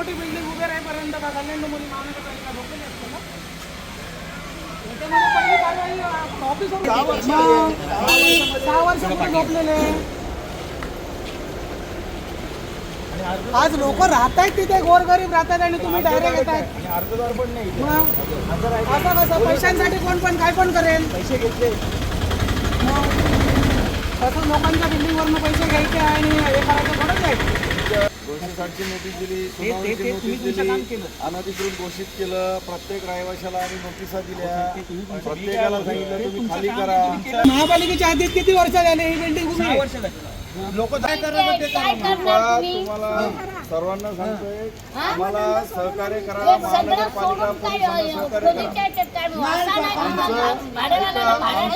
मोठी बिल्डिंग उभे राहीपर्यंत का कल्याण डोंबिवली महानगरपालिका झोपलेली असते ना? त्याच्यामध्ये पहिली कारवाई ऑफिसवर 6 वर्षापूर्वी झोपलेले. आज लोक राहतायत तिथे, गोरगरीब राहतात आणि तुम्ही डायरेक्ट येताय. अर्जदार पण नाही. असं कसं पैशांसाठी कोण पण काय पण करेल. पैसे घेतले तसं लोकांच्या बिल्डिंगवरनं पैसे घ्यायचे आणि हे करायचं थोडंच आहे. 260ची नोटीस दिली, सुनावणीची नोटीस दिली, अनधिकृत घोषित केलं, प्रत्येक रहिवाशाला आणि नोटिसा दिल्या, प्रत्येकाला सांगितलं तुम्ही खाली करा. महापालिकेच्या हद्दीत किती वर्ष झाले ही बिल्डिंग उभी आहे? लोक काय करणार ते तुम्हाला सर्वांना सांगतोय, आम्हाला सहकार्य करा. महानगरपालिका पोलिसांना सहकार्य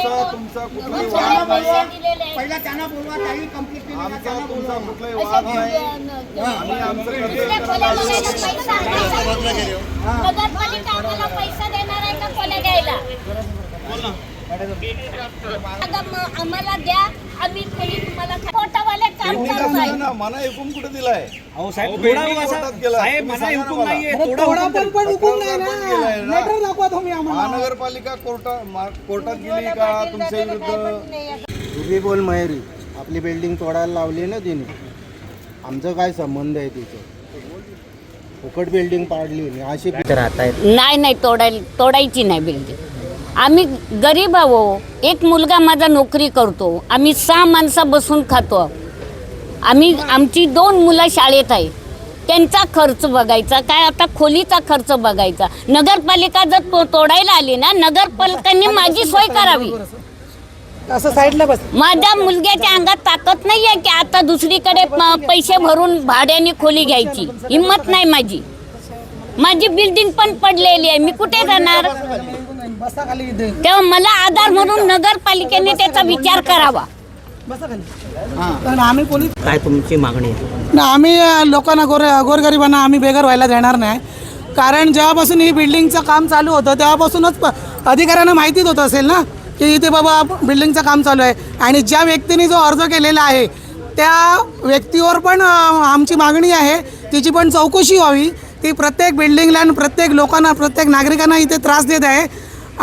करा. तुमचा कुठलाही वाद नाही. पहिला त्यांना बोलवा, काही कंप्लीट केली आमचा तुमचा कुठलाही वाद नाही. आम्ही आमचं कर्तव्य करायला नगरपालिका आम्हाला पैसा देणार आहे का कोणा घ्यायला? आम्हाला द्या, आम्ही तुम्हाला पोटावाले काम करताय. मना हुकूम कुठे दिलाय? साहेब मला हुकूम नाहीये. थोडा पण हुकूम नाही ना. लेटर दाखवा तुम्ही आम्हाला. महानगरपालिका कोर्टात गेली का तुमच्या विरुद्ध? तुम्ही बोल मयुरी, आपली बिल्डिंग तोडायला लावली ना तिने, आमचं काय संबंध आहे तिचं? फुकट बिल्डिंग पाडली अशी राहत आहेत. नाही तोडायची नाही बिल्डिंग. आम्ही गरीब आहो. एक मुलगा माझा नोकरी करतो, आम्ही 6 माणसं बसून खातो. आमची 2 मुलं शाळेत आहे, त्यांचा खर्च बघायचा काय, आता खोलीचा खर्च बघायचा. नगरपालिका जर तोडायला आली ना, नगरपालिकांनी माझी सोय करावी. असं साईडला बस. माझ्या मुलग्याच्या अंगात ताकद नाही आहे की आता दुसरीकडे पैसे भरून भाड्याने खोली घ्यायची हिंमत नाही माझी. माझी बिल्डिंग पण पडलेली आहे, मी कुठे जाणार? तेव्हा मला आधार म्हणून नगरपालिकेने त्याचा विचार करावा. आम्ही पोलीस काय तुमची मागणी आहे? आम्ही लोकांना गोरगरिबांना आम्ही बेघर व्हायला देणार नाही. कारण जेव्हापासून ही बिल्डिंगचं काम चालू होतं तेव्हापासूनच अधिकाऱ्यांना माहितीच होत असेल ना की इथे बाबा बिल्डिंगचं काम चालू आहे. आणि ज्या व्यक्तीने जो अर्ज केलेला आहे त्या व्यक्तीवर पण आमची मागणी आहे, तिची पण चौकशी व्हावी. ती प्रत्येक बिल्डिंगला आणि प्रत्येक लोकांना, प्रत्येक नागरिकांना इथे त्रास देत आहे.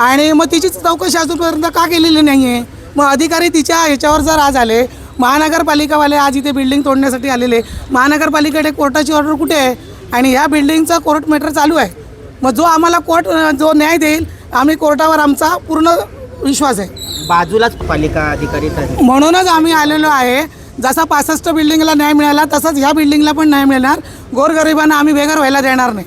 आणि मग तिची चौकशी अजूनपर्यंत का केलेली नाही आहे? मग अधिकारी तिच्या ह्याच्यावर जर आज आले, महानगरपालिकावाले आज इथे बिल्डिंग तोडण्यासाठी आलेले, महानगरपालिकेकडे कोर्टाची ऑर्डर कुठे आहे? आणि ह्या बिल्डिंगचा कोर्ट मॅटर चालू आहे. मग जो आम्हाला कोर्ट जो न्याय देईल, आम्ही कोर्टावर आमचा पूर्ण विश्वास आहे. बाजूलाच पालिका अधिकारी म्हणूनच आम्ही आलेलो आहे. जसा 65 बिल्डिंगला न्याय मिळाला तसंच ह्या बिल्डिंगला पण न्याय मिळणार. गोरगरिबांना आम्ही बेघर व्हायला देणार नाही.